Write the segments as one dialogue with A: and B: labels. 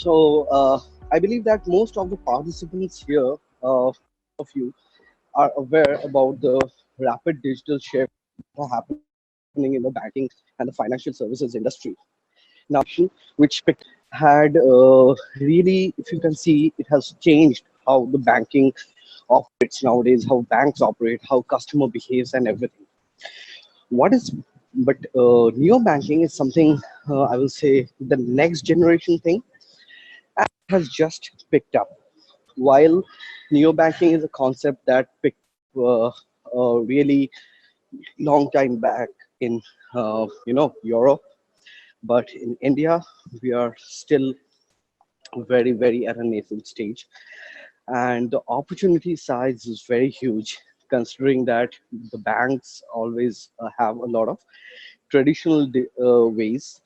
A: I believe that most of the participants here, of you, are aware about the rapid digital shift happening in the banking and the financial services industry. Now, which had really, if you can see, it has changed how the banking operates nowadays, how banks operate, how customer behaves, and everything. What is, but neo banking is something I will say the next generation thing has just picked up. While neobanking is a concept that picked really long time back in Europe, but in India we are still very at a nascent stage, and the opportunity size is very huge. Considering that the banks always have a lot of traditional ways,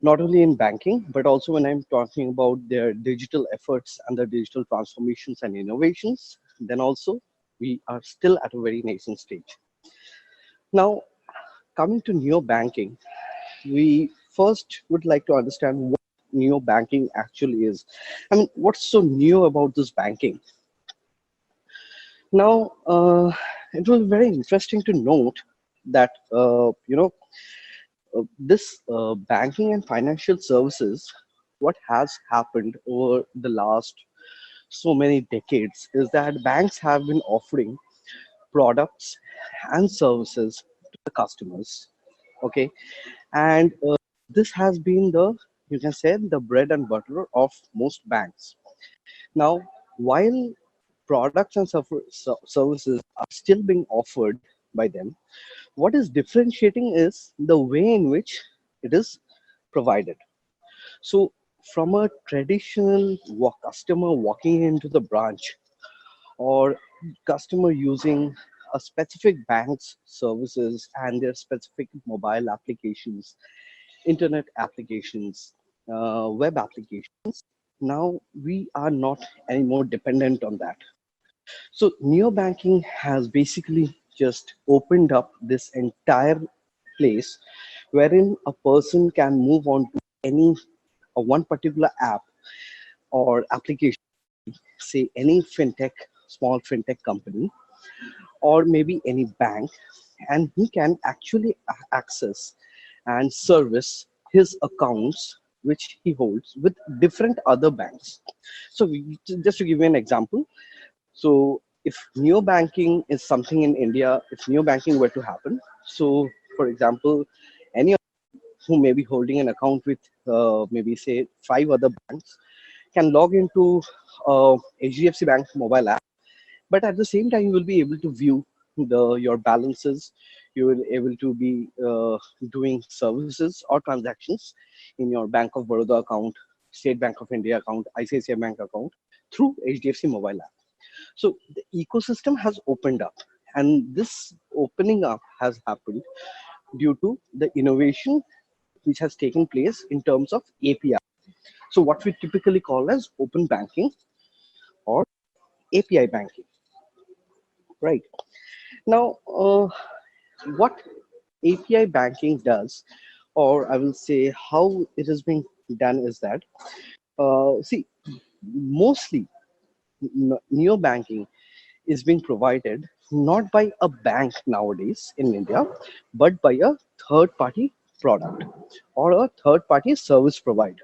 A: not only in banking, but also when I'm talking about their digital efforts and their digital transformations and innovations, then also we are still at a very nascent stage. Now, coming to neo banking, we first would like to understand what neo banking actually is. I mean, what's so new about this banking? Now, it was very interesting to note that this banking and financial services, what has happened over the last so many decades is that banks have been offering products and services to the customers. Okay, and this has been the, you can say, the bread and butter of most banks. Now, while products and services are still being offered by them, what is differentiating is the way in which it is provided. So, from a traditional customer walking into the branch, or customer using a specific bank's services and their specific mobile applications, internet applications, web applications, now we are not anymore dependent on that. So neobanking has basically just opened up this entire place wherein a person can move on to any one particular app or application, say any fintech, small fintech company, or maybe any bank, and he can actually access and service his accounts which he holds with different other banks. So just to give you an example, so if neo banking is something in India, if neo banking were to happen, so for example, any who may be holding an account with maybe say five other banks can log into HDFC Bank mobile app, but at the same time you will be able to view the your balances. You will able to be doing services or transactions in your Bank of Baroda account, State Bank of India account, ICICI Bank account through HDFC mobile app. So the ecosystem has opened up, and this opening up has happened due to the innovation which has taken place in terms of API. So what we typically call as open banking or API banking, right? Now, what API banking does, or I will say how it is being done, is that see, mostly neo banking is being provided not by a bank nowadays in India, but by a third party product or a third party service provider.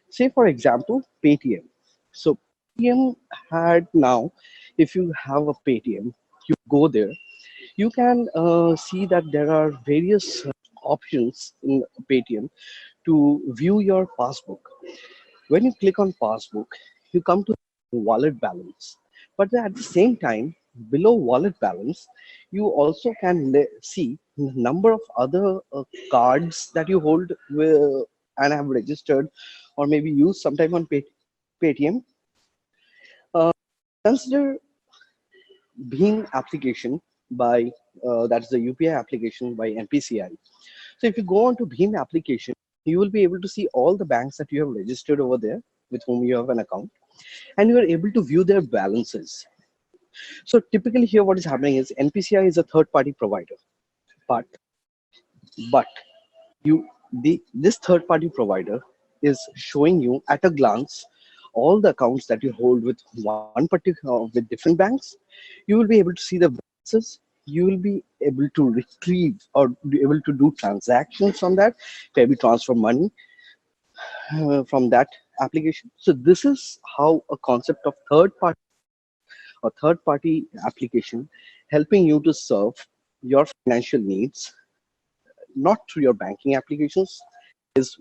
A: Say, for example, Paytm. So, Paytm had now, if you have a Paytm, you go there, you can see that there are various options in Paytm to view your passbook. When you click on passbook, you come to wallet balance. But at the same time, below wallet balance, you also can see the number of other cards that you hold and have registered or maybe used sometime on Paytm. Uh, Consider Bhim application by that's the UPI application by NPCI. So if you go on to Bhim application, you will be able to see all the banks that you have registered over there with whom you have an account, and you are able to view their balances. So typically here what is happening is NPCI is a third party provider, but but you the this third party provider is showing you at a glance all the accounts that you hold with one particular with different banks. You will be able to see the balances. You will be able to retrieve or be able to do transactions from that, maybe transfer money from that application. So this is how a concept of third party or third party application helping you to serve your financial needs, not through your banking applications, is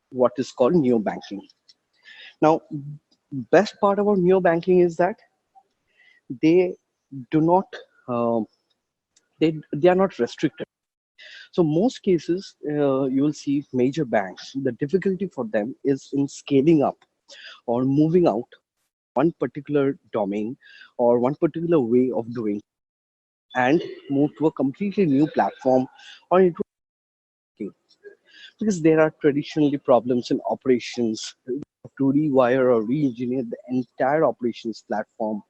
A: what is called neo banking. Now, best part about neo banking is that they do not um, they are not restricted. So most cases, you will see major banks. The difficulty for them is in scaling up or moving out one particular domain or one particular way of doing and move to a completely new platform or into because there are traditionally problems in operations to rewire or re-engineer the entire operations platform.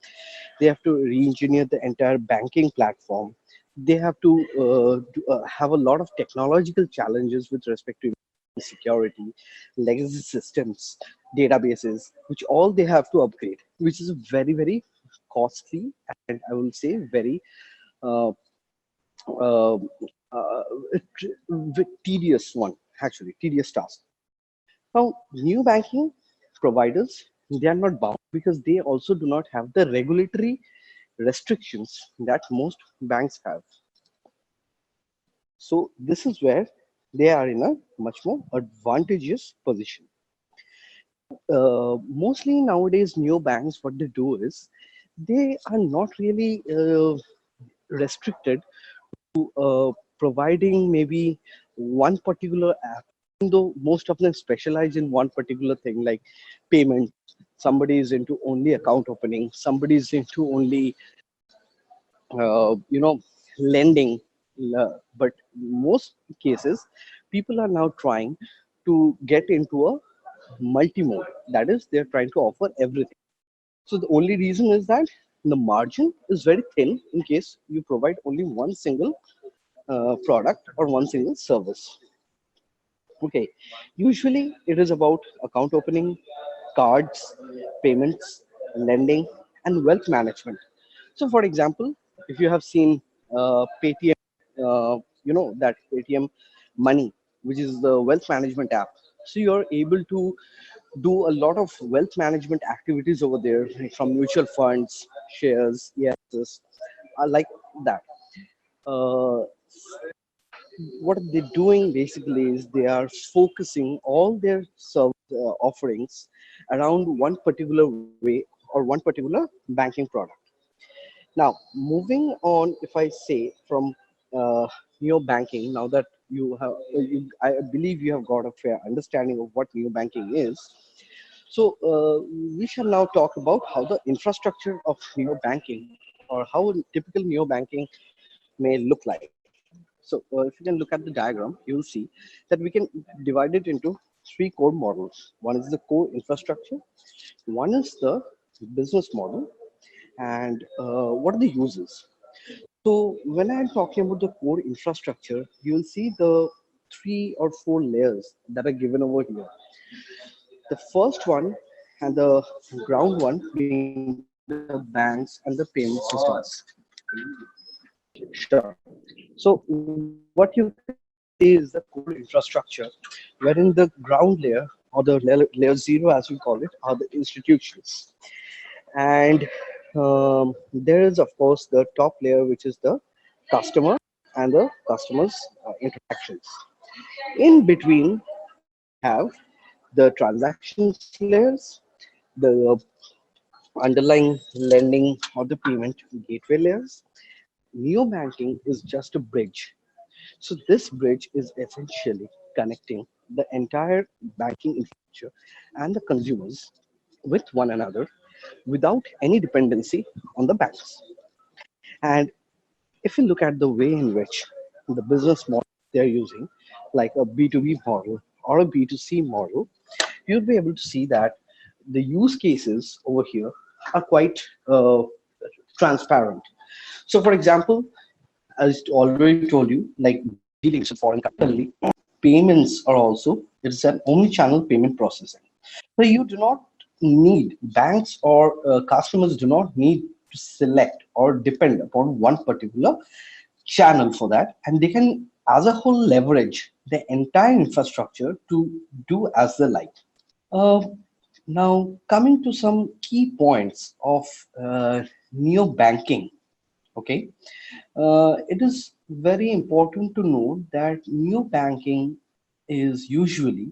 A: They have to re-engineer the entire banking platform. They have to have a lot of technological challenges with respect to security, legacy systems, databases, which all they have to upgrade, which is a very, very costly and I will say very uh, uh, uh, tedious one, actually, tedious task. Now, new banking providers, they are not bound because they also do not have the regulatory restrictions that most banks have. So this is where they are in a much more advantageous position. Mostly nowadays, new banks, what they do is they are not really restricted to providing maybe one particular app, even though most of them specialize in one particular thing like payment. Somebody is into only account opening, somebody is into only lending. But most cases, people are now trying to get into a multi-mode. That is, they're trying to offer everything. So the only reason is that the margin is very thin in case you provide only one single product or one single service. Okay, usually it is about account opening, cards, payments, lending, and wealth management. So, for example, if you have seen Paytm, that Paytm Money, which is the wealth management app. So you're able to do a lot of wealth management activities over there, like from mutual funds, shares, yes, like that. Uh, what they're doing basically is they are focusing all their service offerings around one particular way or one particular banking product. Now, moving on, if I say from neo banking, now that I believe you have got a fair understanding of what neo banking is. So we shall now talk about how the infrastructure of neo banking or how a typical neo banking may look like. So if you can look at the diagram, you will see that we can divide it into three core models. One is the core infrastructure, one is the business model, and what are the uses. So when I'm talking about the core infrastructure, you will see the three or four layers that are given over here. The first one and the ground one being the banks and the payment systems. Sure. So what you can say is the core infrastructure, wherein the ground layer or the layer zero, as we call it, are the institutions. And there is, of course, the top layer, which is the customer and the customer's interactions. In between, we have the transactions layers, the underlying lending or the payment gateway layers. Neo banking is just a bridge. So this bridge is essentially connecting the entire banking infrastructure and the consumers with one another without any dependency on the banks. And if you look at the way in which the business model they're using, like a B2B model or a B2C model, you'll be able to see that the use cases over here are quite transparent. So, for example, as already told you, like dealings with foreign currency, payments are also It's an omni-channel payment processing. So you do not need banks or customers do not need to select or depend upon one particular channel for that, and they can, as a whole, leverage the entire infrastructure to do as they like. Uh, Now, coming to some key points of neo banking, okay, it is very important to know that neo banking is usually,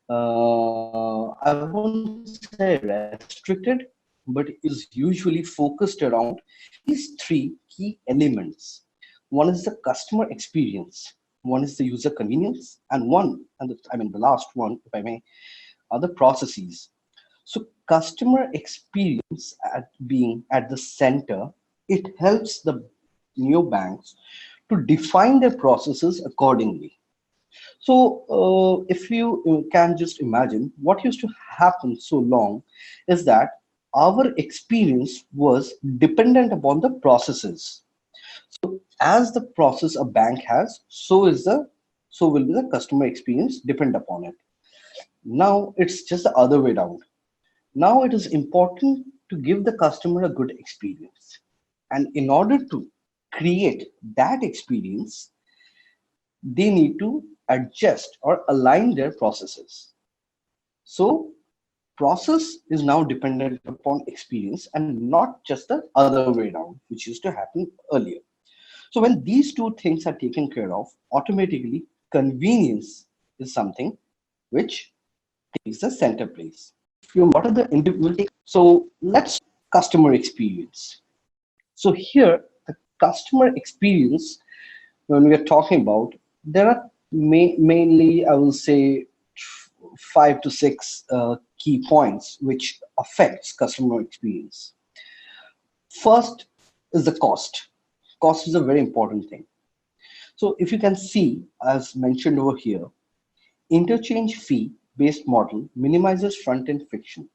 A: I won't say restricted, but is usually focused around these three key elements. One is the customer experience, one is the user convenience, and the last one, if I may, are the processes. So customer experience at being at the center, it helps the neobanks to define their processes accordingly. So if you can just imagine what used to happen so long is that our experience was dependent upon the processes. So as the process a bank has, so will be the customer experience depend upon it. Now it's just the other way down. Now it is important to give the customer a good experience. And in order to create that experience, they need to adjust or align their processes. So process is now dependent upon experience and not just the other way around, which used to happen earlier. So when these two things are taken care of, automatically convenience is something which takes the center place. What are the individual take? So let's customer experience. So here, the customer experience, when we are talking about, there are mainly, I will say, 5 to 6 key points which affects customer experience. First is the cost. Cost is a very important thing. So if you can see, as mentioned over here, interchange fee based model minimizes front end friction.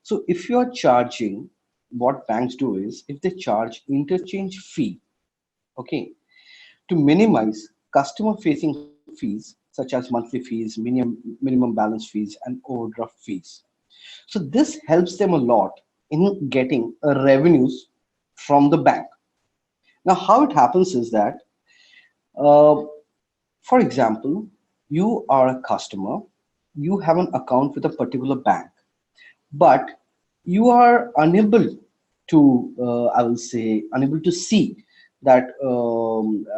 A: So if you are charging, what banks do is if they charge interchange fee, okay, to minimize customer facing fees such as monthly fees, minimum balance fees, and overdraft fees. So this helps them a lot in getting revenues from the bank. Now, how it happens is that, uh, for example, you are a customer, you have an account with a particular bank, but you are unable to I will say unable to see that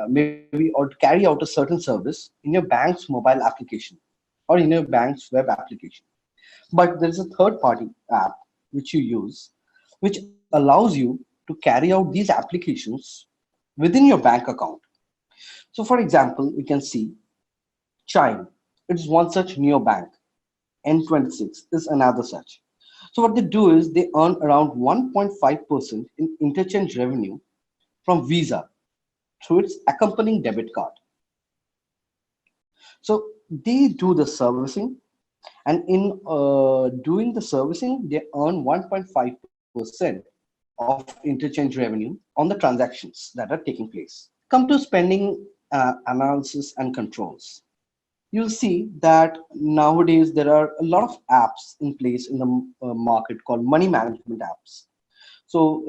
A: maybe or to carry out a certain service in your bank's mobile application or in your bank's web application, but there is a third party app which you use which allows you to carry out these applications within your bank account. So for example, we can see Chime, it's one such neobank. N26 is another such. So what they do is they earn around 1.5% in interchange revenue from Visa through its accompanying debit card. So they do the servicing, and in doing the servicing, they earn 1.5% of interchange revenue on the transactions that are taking place. Come to spending analysis and controls. You'll see that nowadays there are a lot of apps in place in the market called money management apps. So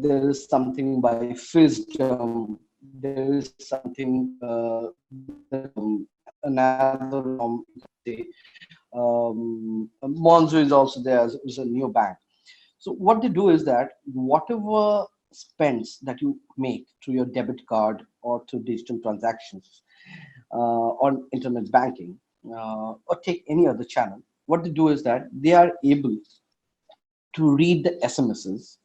A: there is something by Fizdom, there is something another Monzo is also there as a new bank. So what they do is that whatever spends that you make through your debit card or through digital transactions on internet banking or take any other channel, what they do is that they are able to read the SMSs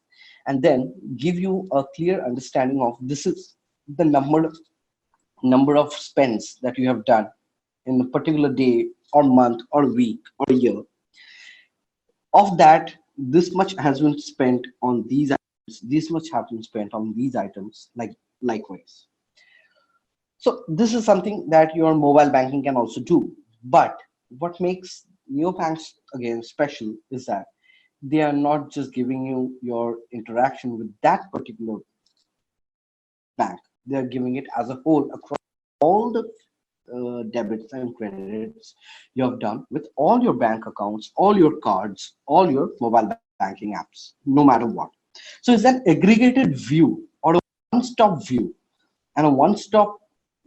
A: and then give you a clear understanding of this is the number of spends that you have done in a particular day or month or week or year. Of that, this much has been spent on these items, this much has been spent on these items, like likewise. So this is something that your mobile banking can also do. But what makes neobanks again special is that they are not just giving you your interaction with that particular bank. They are giving it as a whole across all the debits and credits you have done with all your bank accounts, all your cards, all your mobile banking apps, no matter what. So it's an aggregated view or a one-stop view and a one-stop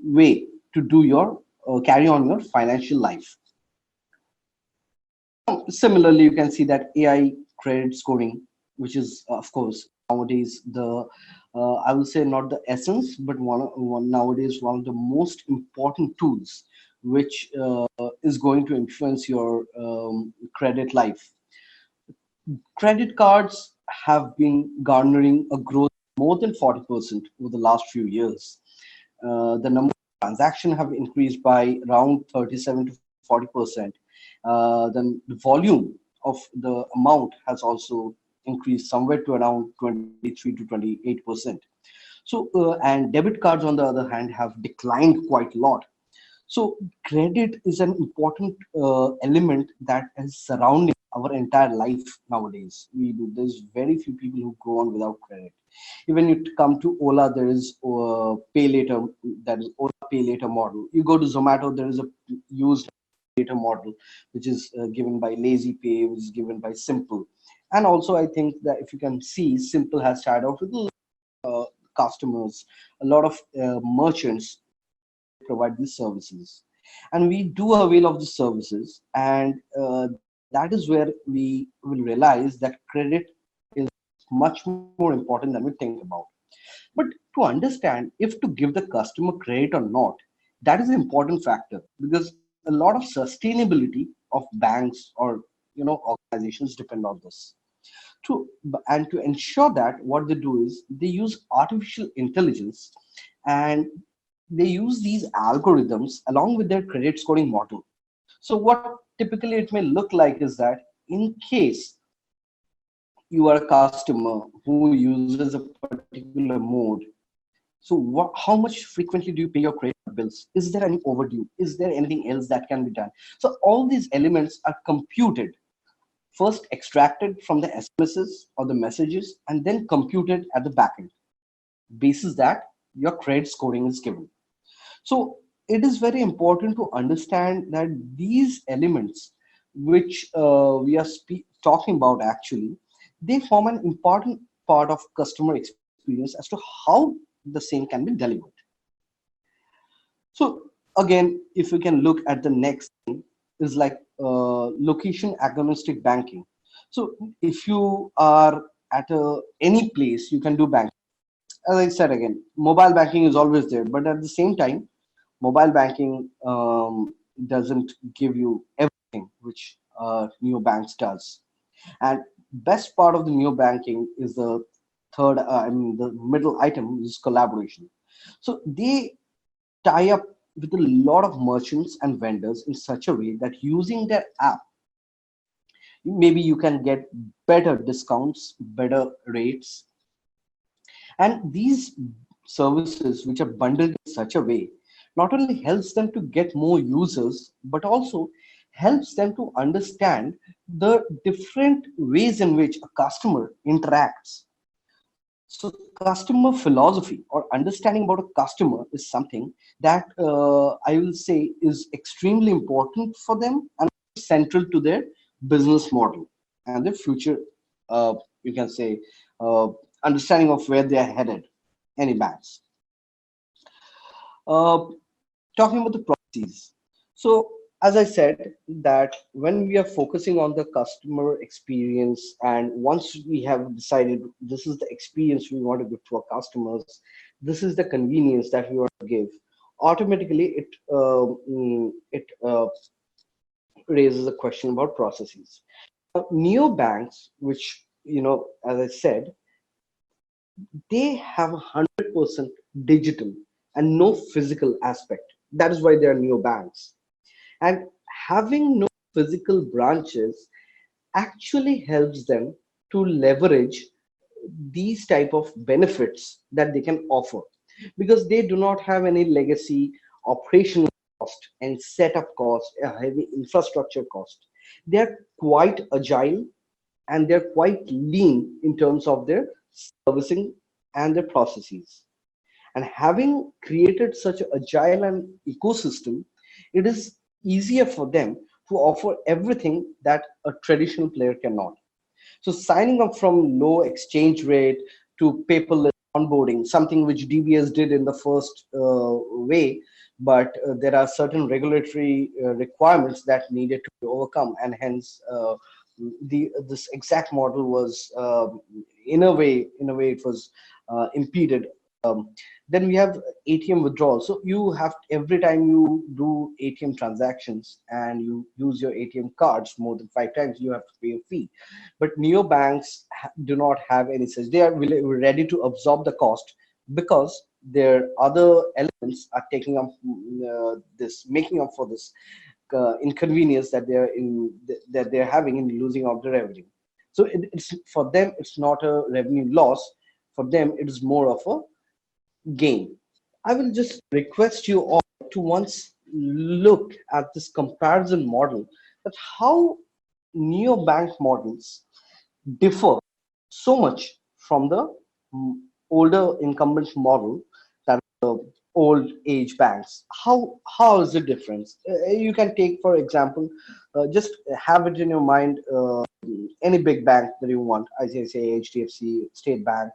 A: way to do your carry on your financial life. Similarly, you can see that AI credit scoring, which is of course nowadays the I will say not the essence, but one nowadays one of the most important tools which is going to influence your credit life. Credit cards have been garnering a growth more than 40% over the last few years. The number of transactions have increased by around 37 to 40%. Then the volume of the amount has also increased somewhere to around 23 to 28%. So, and debit cards, on the other hand, have declined quite a lot. So credit is an important element that is surrounding our entire life nowadays. There's very few people who go on without credit. Even you come to Ola, there is pay later, that is Ola pay later model. You go to Zomato, there is a used later model, which is given by Lazy Pay, which is given by Simple. And also, I think that if you can see, Simple has started out with customers, a lot of merchants provide these services, and we do avail of the services, and that is where we will realize that credit is much more important than we think about. But to understand if to give the customer credit or not, that is an important factor, because a lot of sustainability of banks or organizations depend on this. To and to ensure that, what they do is they use artificial intelligence, and they use these algorithms along with their credit scoring model. So what typically it may look like is that, in case you are a customer who uses a particular mode, so how much frequently do you pay your credit card bills? Is there any overdue? Is there anything else that can be done? So all these elements are computed, first extracted from the SMSs or the messages, and then computed at the backend. Basis that, your credit scoring is given. So it is very important to understand that these elements, which we are talking about, actually, they form an important part of customer experience as to how the same can be delivered. So again, if we can look at the next thing, is like location agnostic banking. So if you are at any place, you can do banking. As I said again, mobile banking is always there, but at the same time, mobile banking doesn't give you everything which neobanks does. And best part of the neobanking is the the middle item is collaboration. So they tie up with a lot of merchants and vendors in such a way that using their app, maybe you can get better discounts, better rates, and these services which are bundled in such a way not only helps them to get more users, but also helps them to understand the different ways in which a customer interacts. So customer philosophy or understanding about a customer is something that I will say is extremely important for them and central to their business model and their future, you can say, uh, understanding of where they are headed, any banks. Uh, Talking about the processes. So, as I said, that when we are focusing on the customer experience, and once we have decided this is the experience we want to give to our customers, this is the convenience that we want to give, automatically it raises a question about processes. Neobanks, which as I said, they have 100% digital and no physical aspect. That is why they are neobanks. And having no physical branches actually helps them to leverage these type of benefits that they can offer, because they do not have any legacy operational cost and setup cost, a heavy infrastructure cost. They are quite agile, and they're quite lean in terms of their servicing and their processes. And having created such an agile and ecosystem, it is easier for them to offer everything that a traditional player cannot. So signing up from low exchange rate to paperless onboarding, something which DBS did in the first way, but there are certain regulatory requirements that needed to be overcome, and hence the this exact model was in a way it was impeded. Um, then we have ATM withdrawal. So you have, every time you do ATM transactions and you use your ATM cards more than 5 times, you have to pay a fee. But neobanks do not have any such. They are ready to absorb the cost because their other elements are taking up this, making up for this inconvenience that they're having in losing out the revenue. So it's for them, it's not a revenue loss. For them, it is more of a gain. I will just request you all to once look at this comparison model, that how neobank models differ so much from the mm, older incumbent model, that the old age banks. How is the difference? You can take, for example, just have it in your mind, any big bank that you want, ICICI, HDFC, State Bank,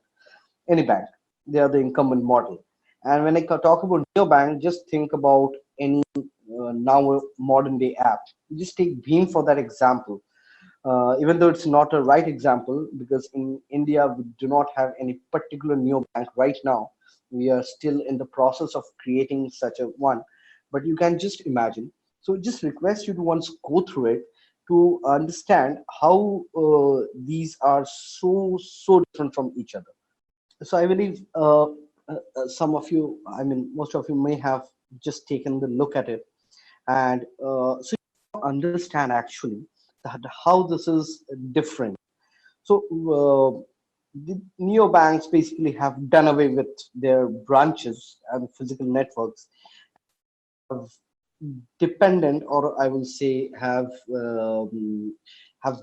A: any bank. They are the incumbent model. And when I talk about neobank, just think about any now modern day app. Just take Beam for that example. Even though it's not a right example, because in India we do not have any particular neobank right now. We are still in the process of creating such a one. But you can just imagine. So just request you to once go through it to understand how these are so different from each other. So I believe some of you, I mean, most of you may have just taken the look at it, and so you understand actually that how this is different. So the neobanks basically have done away with their branches and physical networks, have dependent, or I will say have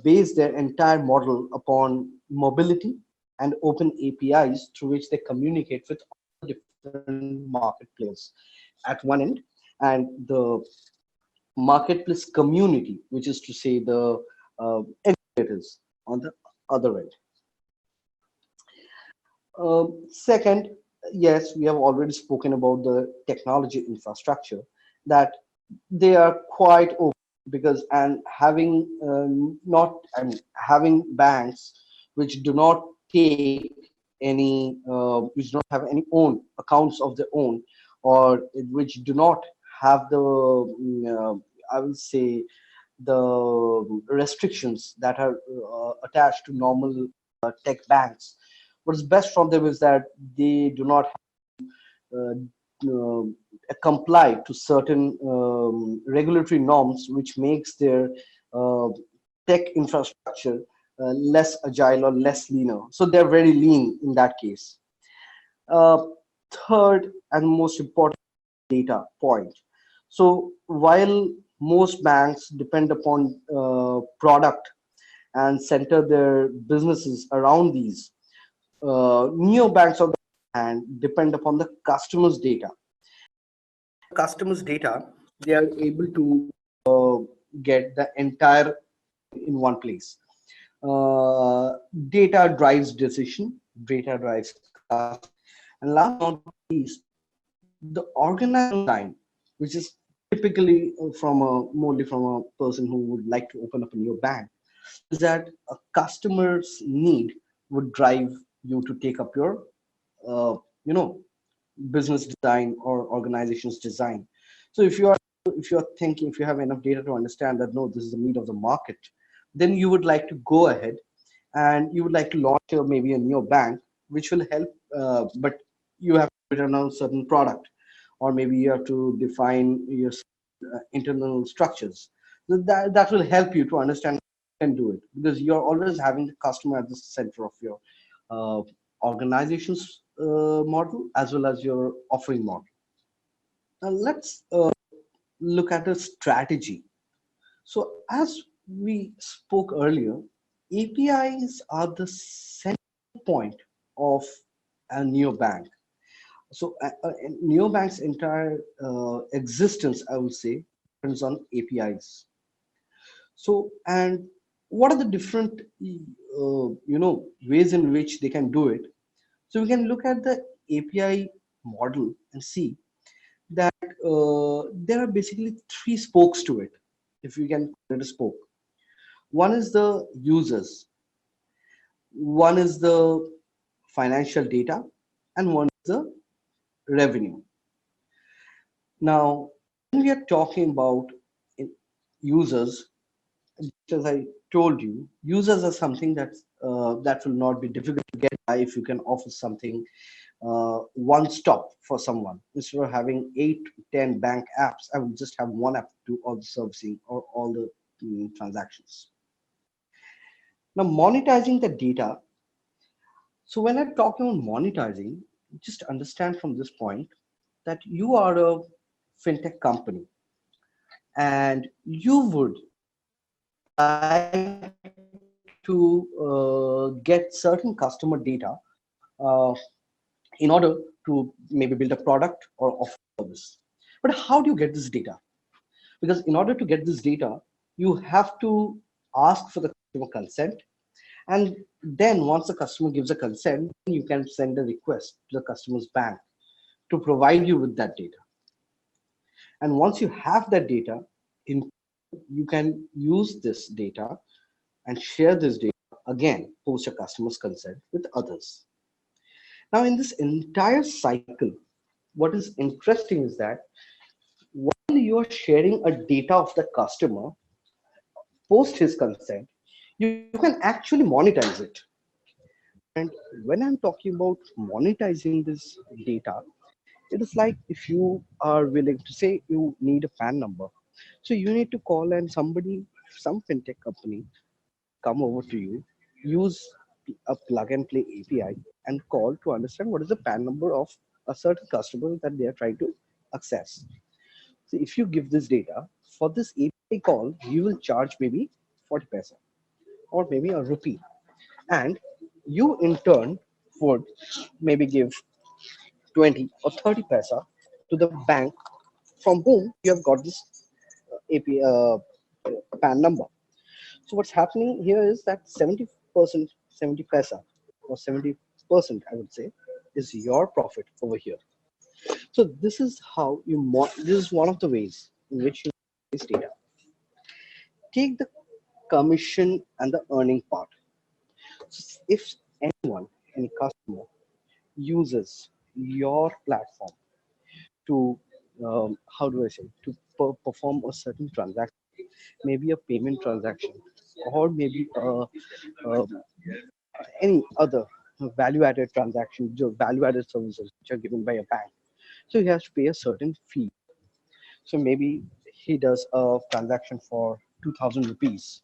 A: based their entire model upon mobility and open APIs through which they communicate with all the different market players at one end, and the marketplace community, which is to say the educators on the other end. Second, yes, we have already spoken about the technology infrastructure, that they are quite open, because and having not I mean having banks which do not take any which do not have any own accounts of their own, or which do not have the I will say the restrictions that are attached to normal tech banks. What is best from them is that they do not uh, uh, comply to certain regulatory norms, which makes their uh, tech infrastructure less agile or less leaner. So they're very lean in that case. Uh, Third and most important, data point. So while most banks depend upon product and center their businesses around these, neobanks on the other hand depend upon the customer's data. Customers' data, they are able to uh, get the entire in one place. Uh, Data drives decision, data drives customer, and last but not least, the organization design, which is typically from a mostly from a person who would like to open up a new bank, is that a customer's need would drive you to take up your uh, you know business design or organization's design. So if you're thinking, if you have enough data to understand that no, this is the need of the market, then you would like to go ahead and you would like to launch maybe a new bank, which will help, but you have to return on certain product, or maybe you have to define your internal structures. So that will help you to understand how you can do it, because you're always having the customer at the center of your uh, organization's model as well as your offering model. Now let's look at a strategy. So as we spoke earlier, APIs are the center point of a neobank. So neobank's entire existence, I would say, depends on APIs. So, and what are the different, ways in which they can do it? So we can look at the API model and see that there are basically three spokes to it, if we can call it a spoke. One is the users, one is the financial data, and one is the revenue. Now, when we are talking about users, as I told you, users are something that will not be difficult to get by if you can offer something one stop for someone. Instead of having 8, 10 bank apps, I will just have one app to do all the servicing or all the transactions. Now, monetizing the data. So when I'm talking about monetizing, just understand from this point that you are a fintech company and you would like to get certain customer data uh, in order to maybe build a product or offer a service. But how do you get this data? Because in order to get this data, you have to ask for the customer consent. And then once the customer gives a consent, you can send a request to the customer's bank to provide you with that data. And once you have that data, in, you can use this data and share this data again post your customer's consent with others. Now, in this entire cycle, what is interesting is that while you are sharing a data of the customer post his consent, you can actually monetize it. And when I'm talking about monetizing this data, it is like if you are willing to say you need a PAN number. So you need to call and somebody, some fintech company, come over to you, use a plug and play API and call to understand what is the PAN number of a certain customer that they are trying to access. So if you give this data for this API call, you will charge maybe 40 paisa or maybe a rupee. And you in turn would maybe give 20 or 30 paisa to the bank from whom you have got this API PAN number. So what's happening here is that 70%, 70 paisa or 70%, I would say, is your profit over here. So this is how you, this is one of the ways in which you this data. Take the commission and the earning part. So if anyone, any customer uses your platform to, how do I say, to perform a certain transaction, maybe a payment transaction, or maybe any other value-added transaction, value-added services which are given by a bank. So he has to pay a certain fee. So maybe he does a transaction for 2,000 rupees.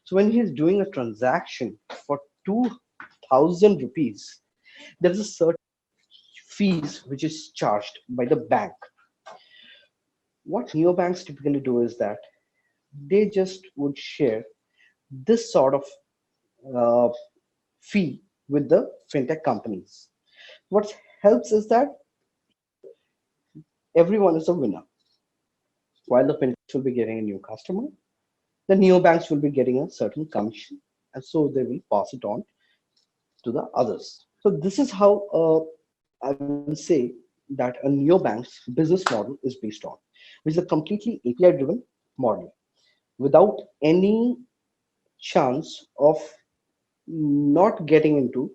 A: So when he is doing a transaction for 2,000 rupees, there is a certain fees which is charged by the bank. What neobanks typically do is that they just would share this sort of uh, fee with the fintech companies. What helps is that everyone is a winner. While the fintechs will be getting a new customer, the neobanks will be getting a certain commission, and so they will pass it on to the others. So this is how I will say that a neobank's business model is based on, which is a completely API-driven model without any chance of not getting into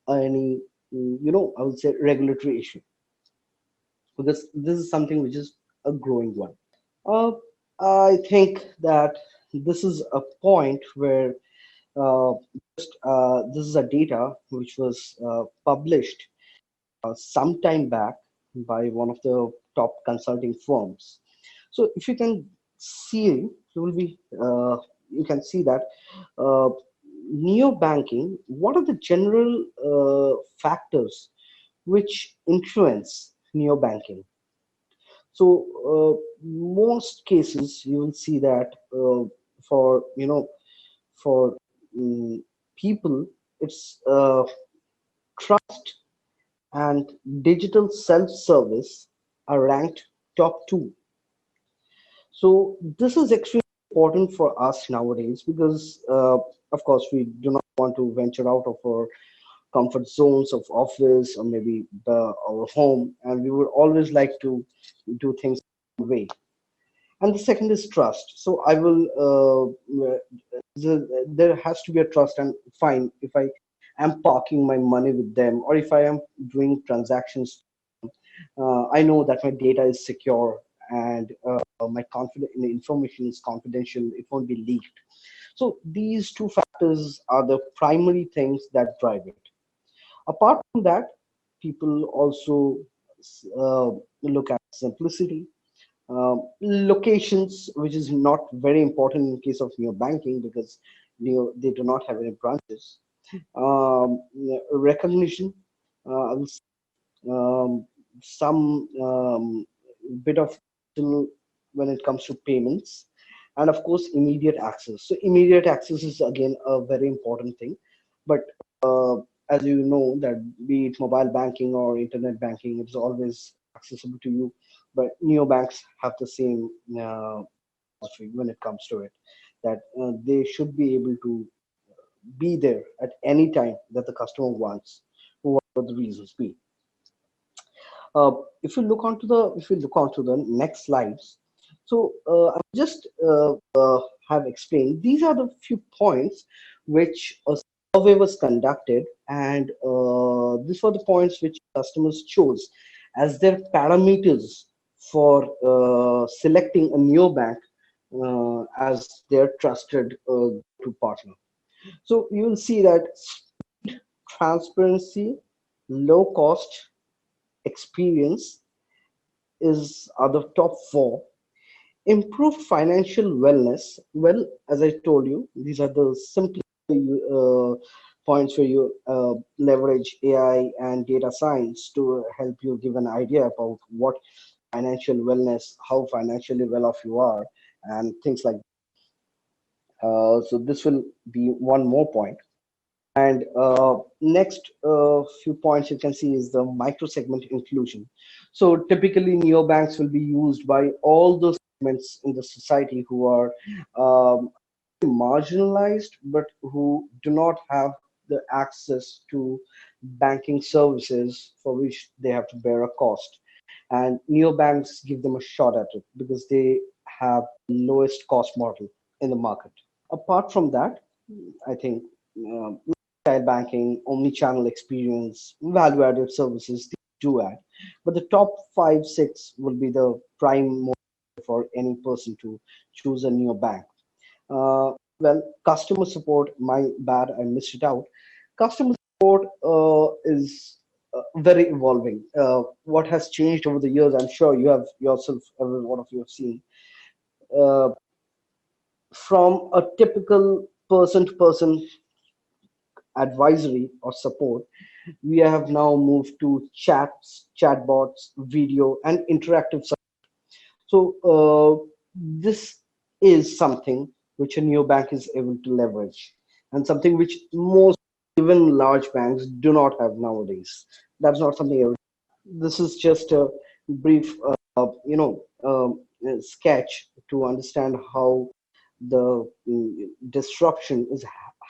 A: any, I would say regulatory issue, because this is something which is a growing one. Uh, I think that this is a point where this is a data which was published some time back by one of the top consulting firms. So if you can see, you will be you can see that uh, neo banking. What are the general factors which influence neo banking? So most cases you will see that for for people it's trust and digital self-service are ranked top two. So this is extremely important for us nowadays because, of course, we do not want to venture out of our comfort zones of office or maybe our home, and we would always like to do things the way. And the second is trust. So I will there has to be a trust, and fine, if I am parking my money with them or if I am doing transactions, I know that my data is secure and my confident information is confidential, it won't be leaked. So these two factors are the primary things that drive it. Apart from that, people also uh, look at simplicity, locations, which is not very important in case of neo banking because they do not have any branches. Recognition, I will say, some bit of when it comes to payments, and of course immediate access. So immediate access is again a very important thing, but uh, as you know that be it mobile banking or internet banking, it's always accessible to you, but neobanks have the same philosophy when it comes to it, that they should be able to be there at any time that the customer wants, whatever the reasons be. Uh, if you look onto the next slides, so I just have explained these are the few points which a survey was conducted, and these were the points which customers chose as their parameters for selecting a neobank as their trusted to partner. So you will see that transparency, low cost, experience is are the top four. Improved financial wellness. Well, as I told you, these are the simple points where you leverage AI and data science to help you give an idea about what financial wellness, how financially well off you are, and things like that. So this will be one more point. And next few points you can see is the micro segment inclusion. So typically neobanks will be used by all those segments in the society who are um, marginalized but who do not have the access to banking services for which they have to bear a cost. And neobanks give them a shot at it because they have the lowest cost model in the market. Apart from that, I think retail banking, omni-channel experience, value-added services they do add. But the top five, six will be the prime motive for any person to choose a neobank. Well, customer support, my bad, I missed it out. Customer support is very evolving. What has changed over the years, I'm sure you have yourself, every one of you have seen. Uh, from a typical person to person advisory or support, we have now moved to chats, chatbots, video, and interactive. So this is something which a neobank is able to leverage, and something which most even large banks do not have nowadays. That's not something. This is just a brief, sketch to understand how the disruption is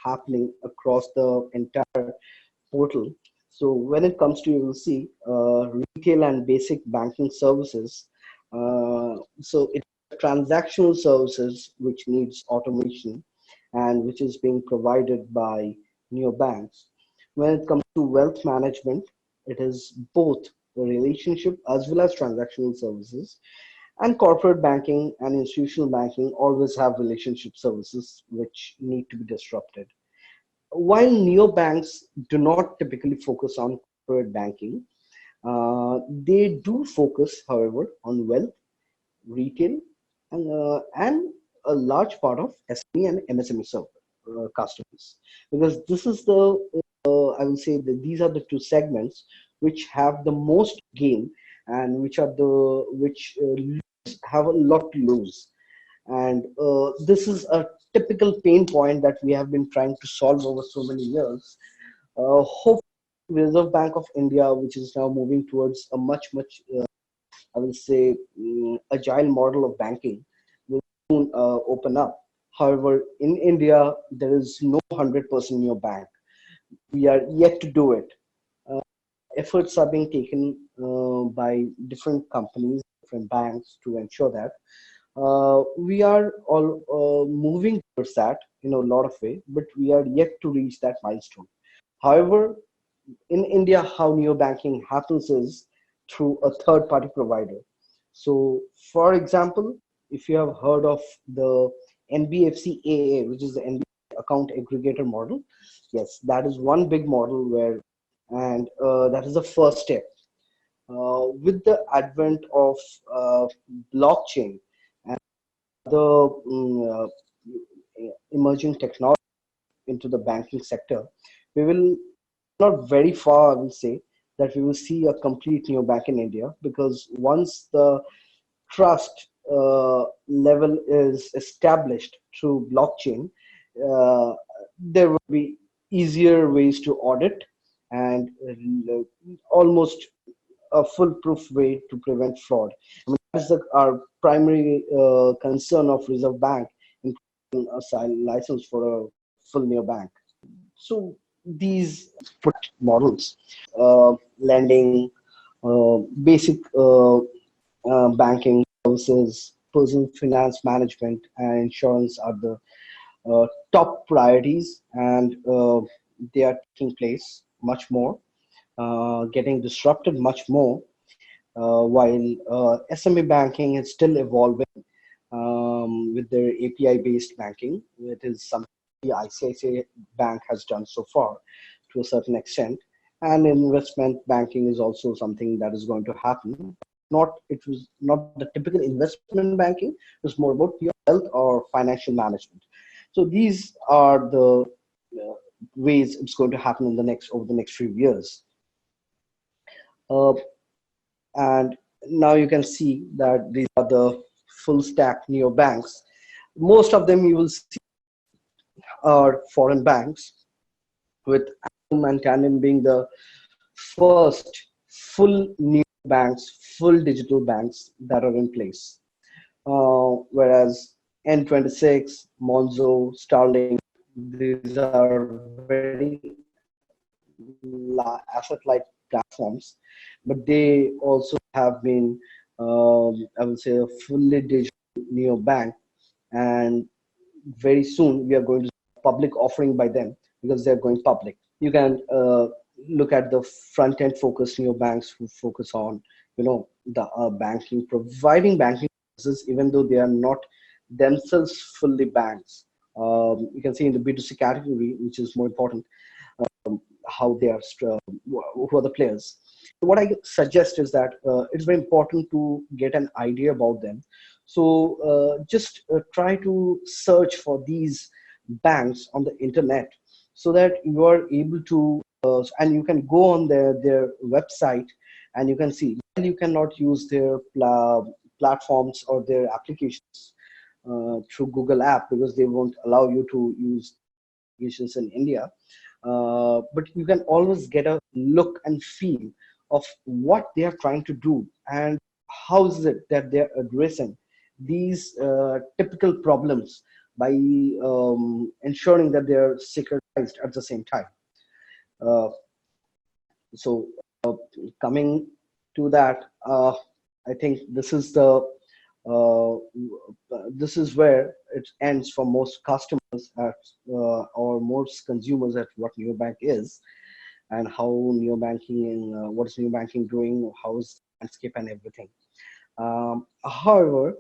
A: happening across the entire portal. So when it comes to, you will see retail and basic banking services. So it's transactional services which needs automation and which is being provided by neobanks. When it comes to wealth management, it is both the relationship as well as transactional services. And corporate banking and institutional banking always have relationship services which need to be disrupted. While neobanks do not typically focus on corporate banking, they do focus, however, on wealth, retail, and a large part of SME and MSME customers. Because this is the, I will say that these are the two segments which have the most gain and which are the which have a lot to lose. And this is a typical pain point that we have been trying to solve over so many years. Hope Reserve Bank of India, which is now moving towards a much, I will say, agile model of banking, will soon open up. However, in India, there is no 100% neo bank. We are yet to do it. Uh, Efforts are being taken by different companies, different banks to ensure that we are all moving towards that in a lot of way, but we are yet to reach that milestone. However, in India, how neobanking happens is through a third party provider. So, for example, if you have heard of the NBFC AA, which is the NBFC account aggregator model, yes, that is one big model where, and that is the first step. With the advent of blockchain and the emerging technology into the banking sector, we will not very far, I will say, that we will see a complete new bank in India, because once the trust level is established through blockchain, uh, there will be easier ways to audit and almost a foolproof way to prevent fraud. I mean, that's our primary concern of Reserve Bank in a license for a full neobank. So these put models, lending, basic banking services, personal finance management, and insurance are the top priorities, and they are taking place much more, getting disrupted much more, while SME banking is still evolving with their API based banking. It is something the ICICI Bank has done so far to a certain extent. And investment banking is also something that is going to happen. It was not the typical investment banking, it's more about your health or financial management. So these are the ways it's going to happen in the next over the next few years. Uh, and now you can see that these are the full stack neobanks. Most of them you will see are foreign banks, with Atom and Tandem being the first full new banks, full digital banks that are in place. Whereas N26, Monzo, Starlink, these are very asset-light platforms, but they also have been, I would say, a fully digital neobank, and very soon we are going to see public offering by them because they're going public. You can look at the front end focused neobanks who focus on, the banking, providing banking services, even though they are not themselves fully banks. You can see in the B2C category, which is more important, how they are, who are the players. What I suggest is that it's very important to get an idea about them. So just try to search for these banks on the internet, so that you are able to, and you can go on their website, and you can see. And you cannot use their platforms or their applications through Google app, because they won't allow you to use applications in India. But you can always get a look and feel of what they are trying to do, and how is it that they're addressing these typical problems by ensuring that they're securitized at the same time. Uh, so coming to that, I think uh, this is where it ends for most customers or most consumers at what neobank is, and how neobanking and what is neobanking doing, how is the landscape and everything. However,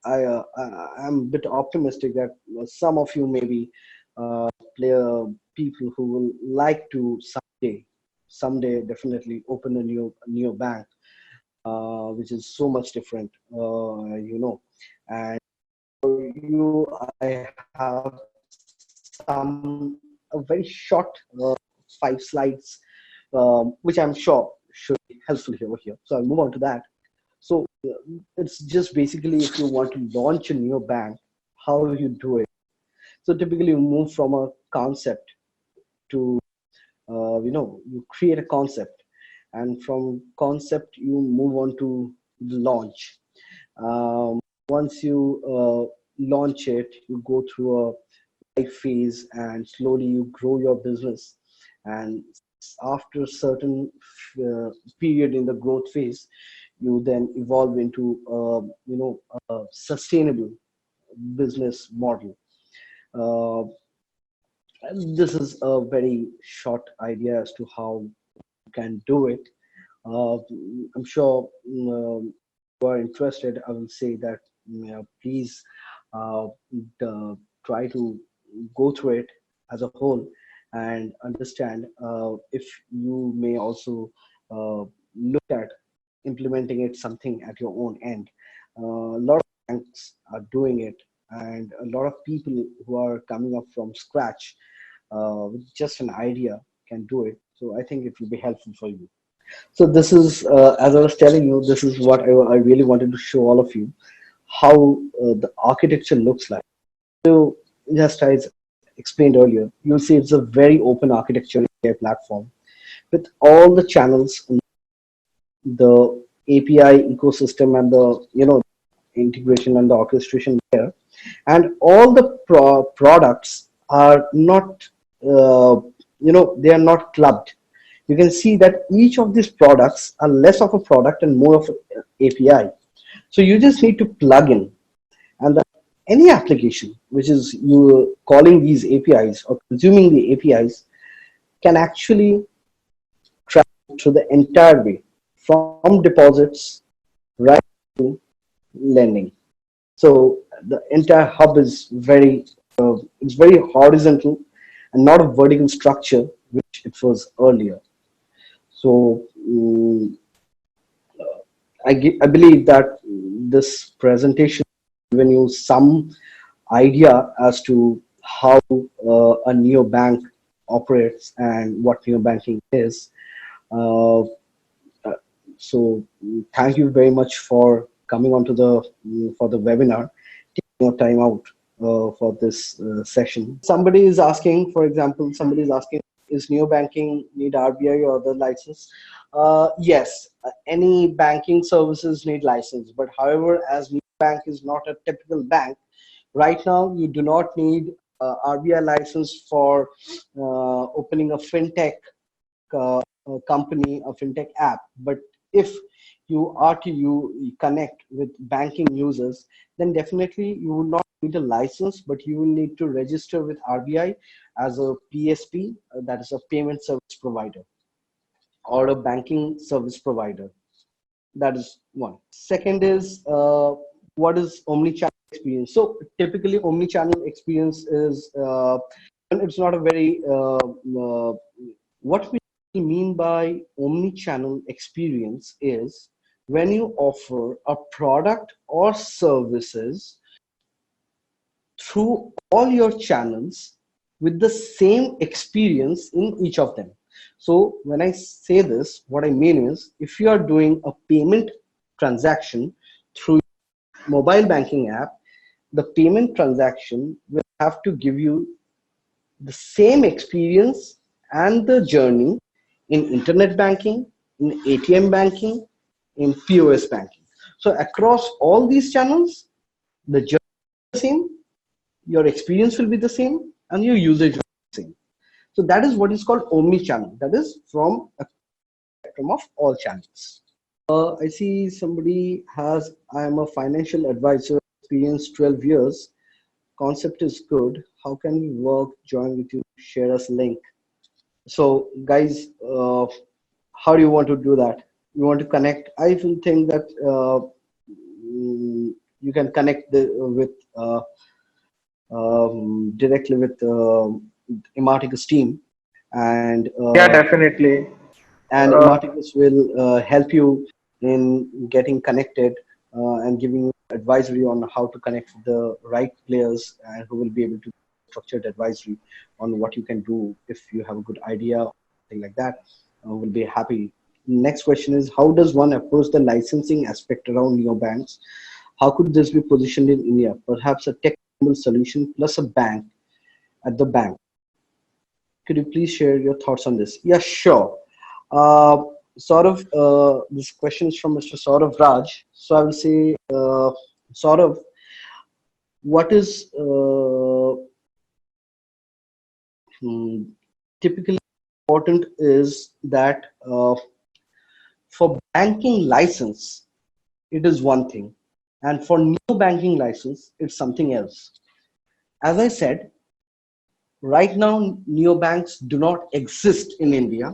A: I'm a bit optimistic that some of you maybe player people who will like to someday definitely open a new bank, which is so much different, and for you I have some a very short 5 slides, which I'm sure should be helpful here over here. So I'll move on to that. So it's just basically, if you want to launch a new bank, how you do it. So typically you move from a concept to you create a concept, and from concept you move on to the launch. Once you launch it, you go through a life phase, and slowly you grow your business. And after a certain period in the growth phase, you then evolve into a sustainable business model. uh, this is a very short idea as to how you can do it. uh, I'm sure you are interested. I will say that please uh, try to go through it as a whole and understand if you may also look at implementing it something at your own end. A lot of banks are doing it, and a lot of people who are coming up from scratch with just an idea can do it. So I think it will be helpful for you. So this is, as I was telling you, this is what I really wanted to show all of you, how the architecture looks like. So just as explained earlier, you'll see it's a very open architecture API platform with all the channels, the API ecosystem, and the integration and the orchestration there, and all the products are not they are not clubbed. You can see that each of these products are less of a product and more of an API. So you just need to plug in, and any application which is you calling these APIs or consuming the APIs can actually travel through the entire way, from deposits right to lending. So the entire hub is it's very horizontal and not a vertical structure, which it was earlier. So I believe that this presentation has given you some idea as to how a neobank operates and what neobanking is. Uh, so thank you very much for coming onto the for the webinar, taking your time out for this session. Somebody is asking, for example, somebody is asking, is neobanking need RBI or other license? Yes, any banking services need license, but however, as neobank is not a typical bank, right now you do not need RBI license for opening a fintech company, a fintech app. But if you are to connect with banking users, then definitely you will not need a license, but you will need to register with RBI as a PSP, that is a payment service provider, or a banking service provider. That is one. Second is what is omni-channel experience? So typically, omni-channel experience is it's not a very what we mean by omni-channel experience is when you offer a product or services through all your channels with the same experience in each of them. So when I say this, what I mean is, if you are doing a payment transaction through mobile banking app, the payment transaction will have to give you the same experience and the journey in internet banking, in ATM banking, in POS banking. So across all these channels, the journey is the same, your experience will be the same, and your usage will be the same. So that is what is called omni-channel. That is from a spectrum of all channels. I see somebody has, I am a financial advisor, experience 12 years. Concept is good. How can we work, join with you, share us link? So guys, how do you want to do that? You want to connect? I will think that you can connect with directly with Imarticus team, and
B: Yeah, definitely. Uh,
A: Imarticus will help you in getting connected and giving you advisory on how to connect with the right players, and who will be able to structured advisory on what you can do if you have a good idea or something like that. We'll be happy. Next question is, how does one approach the licensing aspect around neobanks? How could this be positioned in India? Perhaps a tech solution plus a bank at the bank. Could you please share your thoughts on this? Yeah, sure. Uh, this question is from Mr. Saurav Raj. So I will say, Saurav, what is hmm, typically important is that for banking license, it is one thing, and for new banking license, it's something else. As I said, right now, neobanks do not exist in India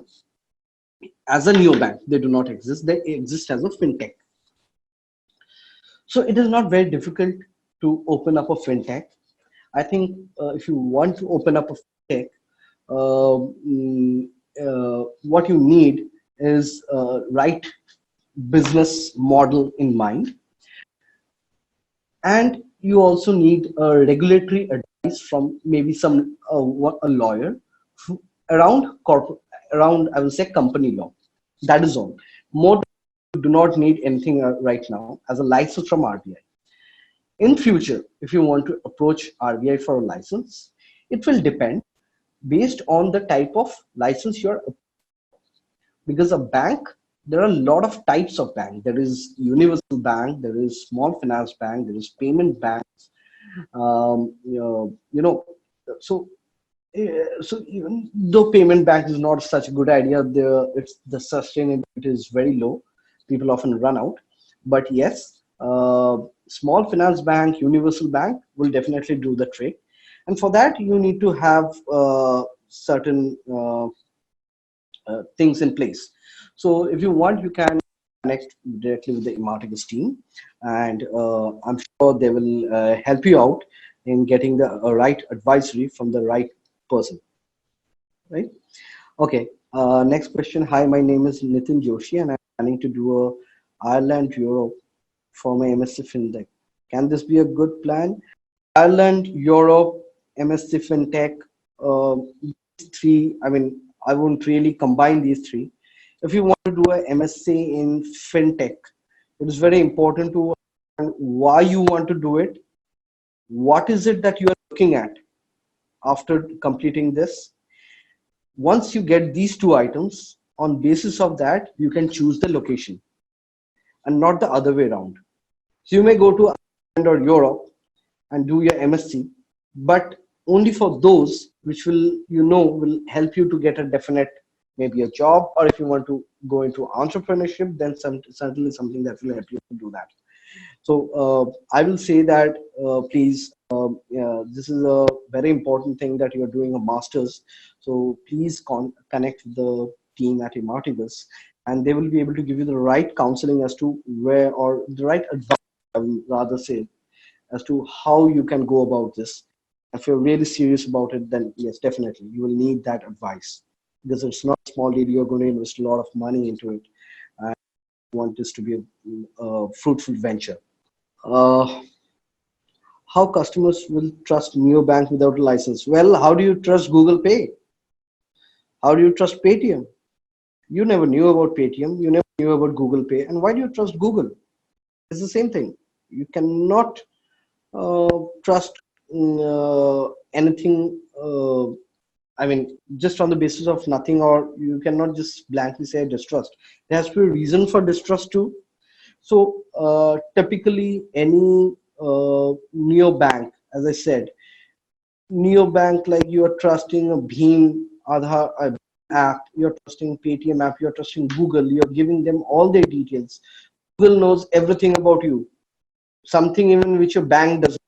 A: as a neobank. They do not exist. They exist as a fintech. So it is not very difficult to open up a fintech. I think if you want to open up a fintech, mm, what you need is right business model in mind, and you also need a regulatory advice from maybe some a lawyer around corporate, around, I will say, company law. That is all. More, you do not need anything right now as a license from RBI. In future, if you want to approach RBI for a license, it will depend based on the type of license you're, because a bank, there are a lot of types of bank. There is universal bank, there is small finance bank, there is payment banks. So so even though payment bank is not such a good idea, the sustainability is very low. People often run out. But yes, small finance bank, universal bank will definitely do the trick. And for that, you need to have certain things in place. So if you want, you can connect directly with the Imarticus team, and I'm sure they will help you out in getting the right advisory from the right person, right? Okay. Next question. Hi, my name is Nitin Joshi, and I'm planning to do a Ireland Europe for my MSc FinTech. Can this be a good plan? Ireland, Europe, MSc FinTech, these three, I mean, I won't really combine these three. If you want to do a MSc in FinTech, it is very important to understand why you want to do it. What is it that you are looking at after completing this? Once you get these two items, on basis of that, you can choose the location and not the other way around. So you may go to Ireland or Europe and do your MSc, but only for those which will help you to get a definite, maybe a job, or if you want to go into entrepreneurship, then certainly something that will help you to do that. So I will say that please, yeah, this is a very important thing that you're doing a master's. So please connect with the team at Imartibus, and they will be able to give you the right counseling as to where, or the right advice, I will rather say, as to how you can go about this. If you're really serious about it, then yes, definitely you will need that advice, because it's not a small deal. You're going to invest a lot of money into it, and you want this to be a fruitful venture. Uh, how customers will trust neobank without a license? Well, how do you trust Google Pay? How do you trust Paytm? You never knew about Paytm. You never knew about Google Pay. And why do you trust Google? It's the same thing. You cannot trust anything. I mean, just on the basis of nothing, or you cannot just blankly say distrust. There has to be a reason for distrust too. So typically, any neobank, as I said, neobank, like you are trusting a Bheem Aadhaar app, you're trusting Paytm app, you're trusting Google, you're giving them all their details. Google knows everything about you, something even which your bank doesn't.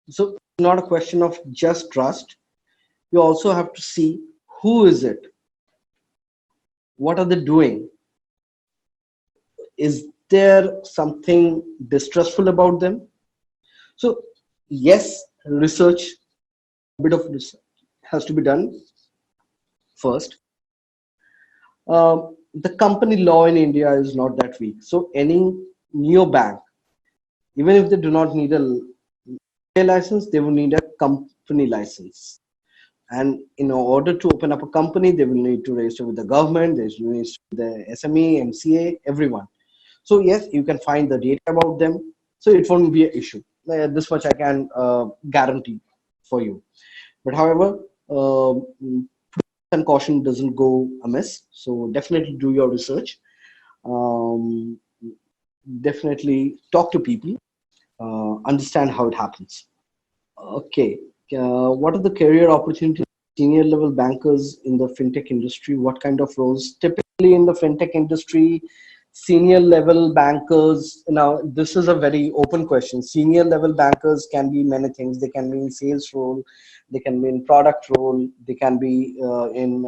A: So it's not a question of just trust. You also have to see who is it, what are they doing, is there something distrustful about them. So yes, research, a bit of research has to be done first. The company law in India is not that weak. So any neobank, even if they do not need a license, they will need a company license. And in order to open up a company, they will need to register with the government, they will need the SME, MCA, everyone. So yes, you can find the data about them. So it won't be an issue. This much I can guarantee for you. But however, and caution doesn't go amiss. So definitely do your research. Um, Definitely talk to people, understand how it happens. Okay. What are the career opportunities for senior level bankers in the fintech industry? What kind of roles? Typically in the fintech industry, senior level bankers, now this is a very open question. Senior level bankers can be many things. They can be in sales role, they can be in product role, they can be in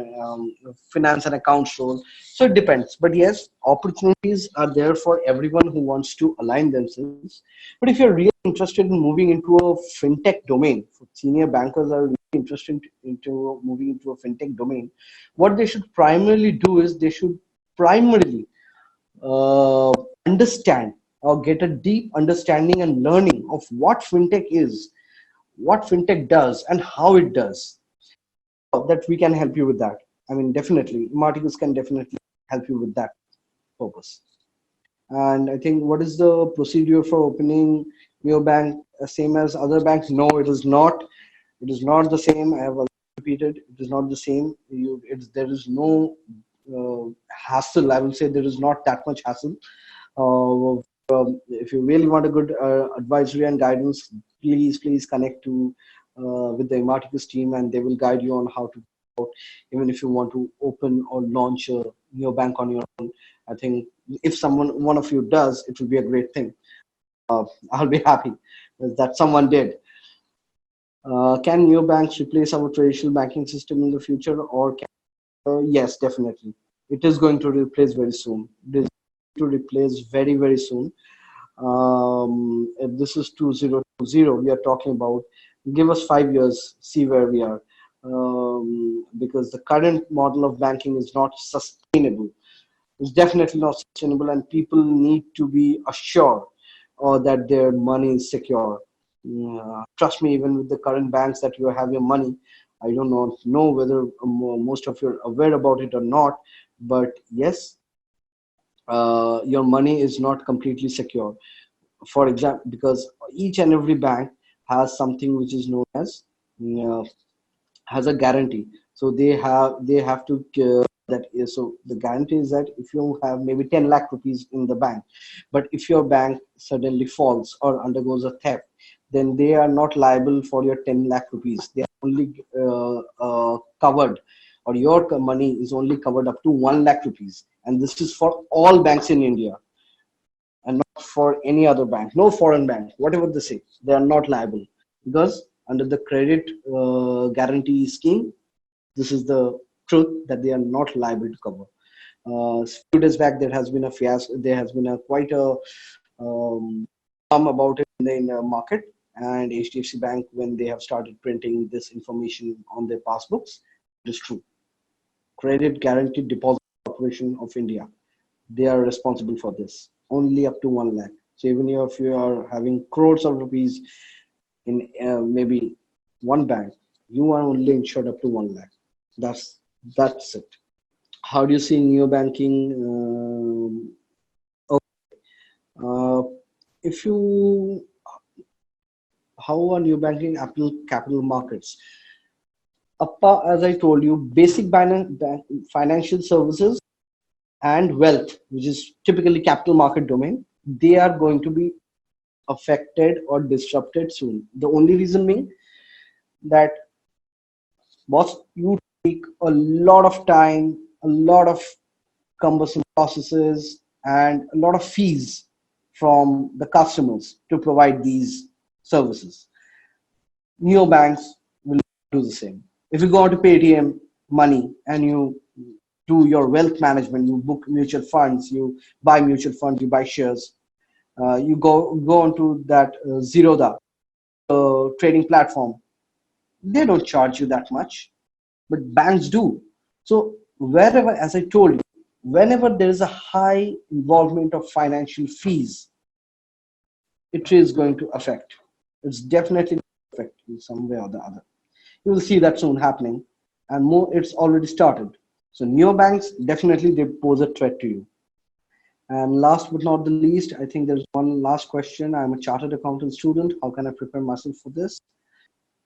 A: finance and accounts role. So it depends. But yes, opportunities are there for everyone who wants to align themselves. But if you're really interested in moving into a fintech domain, senior bankers are really interested into moving into a fintech domain, what they should primarily do is they should primarily uh, understand or get a deep understanding and learning of what fintech is, what fintech does, and how it does. That we can help you with that. I mean, definitely, Marticus can definitely help you with that purpose. And I think, what is the procedure for opening your bank? Same as other banks? No, it is not. It is not the same. I have already repeated. It is not the same. There is no hassle. I will say there is not that much hassle. If you really want a good advisory and guidance, please connect to with the Imarticus team, and they will guide you on how to out. Even if you want to open or launch a new bank on your own, I think if one of you does, it will be a great thing. I'll be happy that someone did. Can neobanks replace our traditional banking system in the future, or yes, definitely. It is going to replace very soon. It is to replace very soon. If this is 2020, we are talking about. Give us 5 years, see where we are. Because the current model of banking is not sustainable. It's definitely not sustainable, and people need to be assured that their money is secure. Trust me, even with the current banks that you have your money, I don't know whether most of you are aware about it or not, but yes, your money is not completely secure. For example, because each and every bank has something which is known as uh, has a guarantee. So they have to that is, so the guarantee is that if you have maybe 10 lakh rupees in the bank, but if your bank suddenly falls or undergoes a theft, then they are not liable for your 10 lakh rupees. They are only covered, or your money is only covered up to 1 lakh rupees, and this is for all banks in India and not for any other bank, no foreign bank, whatever they say, they are not liable, because under the credit guarantee scheme, this is the truth that they are not liable to cover. A few days back, there has been a fiasco. There has been a quite a about it in the market, and HDFC Bank, when they have started printing this information on their passbooks, it is true. Credit Guaranteed Deposit Corporation of India, they are responsible for this, only up to 1 lakh. So even if you are having crores of rupees in maybe one bank, you are only insured up to 1 lakh. That's it. How do you see neo banking? Uh, if you How are new banking capital markets? As I told you, basic financial services and wealth, which is typically capital market domain, they are going to be affected or disrupted soon. The only reason being that, boss, you take a lot of time, a lot of cumbersome processes, and a lot of fees from the customers to provide these services. Neobanks will do the same. If you go to Paytm money and you do your wealth management, you book mutual funds, you buy mutual funds, you buy shares, you go onto that Zerodha trading platform. They don't charge you that much, but banks do. So wherever, as I told you, whenever there is a high involvement of financial fees, it is going to affect. It's definitely affect in some way or the other. You will see that soon happening, and more. It's already started. So neobanks definitely they pose a threat to you. And last but not the least, I think there's one last question. I'm a chartered accountant student. How can I prepare myself for this?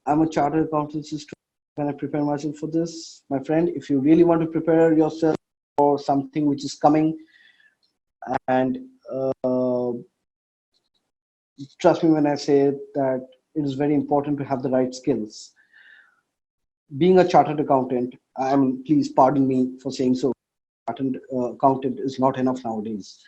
A: I'm a chartered accountancy student. When I prepare myself for this, my friend, if you really want to prepare yourself for something which is coming, and uh, trust me when I say that it is very important to have the right skills. Being a chartered accountant, I mean, please pardon me for saying so, chartered accountant is not enough nowadays.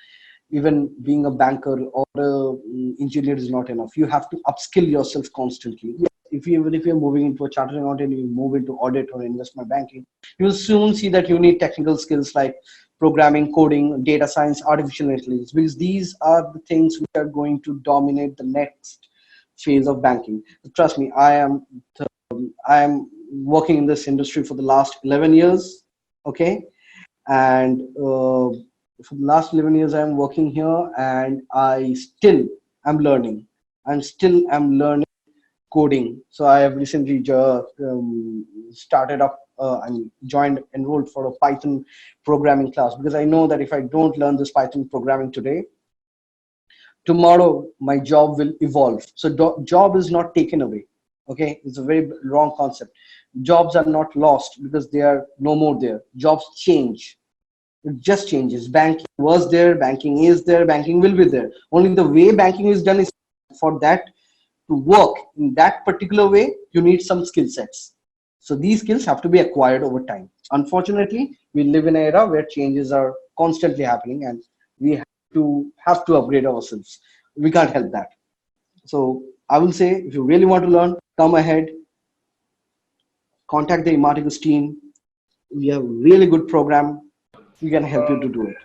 A: Even being a banker or a engineer is not enough. You have to upskill yourself constantly. Yes, if you, even if you're moving into a chartered accountant, you move into audit or investment banking, you will soon see that you need technical skills like programming, coding, data science, artificial intelligence, because these are the things which are going to dominate the next phase of banking. Trust me, I am working in this industry for the last 11 years. Okay, and for the last 11 years I'm working here, and I still am learning, and still am learning coding. So I have recently started up and joined, enrolled for a Python programming class, because I know that if I don't learn this Python programming today, tomorrow my job will evolve. So job is not taken away. Okay, it's a very wrong concept. Jobs are not lost because they are no more there. Jobs change. It just changes. Banking was there, banking is there, banking will be there. Only the way banking is done is, for that to work in that particular way, you need some skill sets. So these skills have to be acquired over time. Unfortunately, we live in an era where changes are constantly happening, and we have to upgrade ourselves. We can't help that. So I will say, if you really want to learn, come ahead, contact the Imaticus team. We have a really good program. We can help you to do it.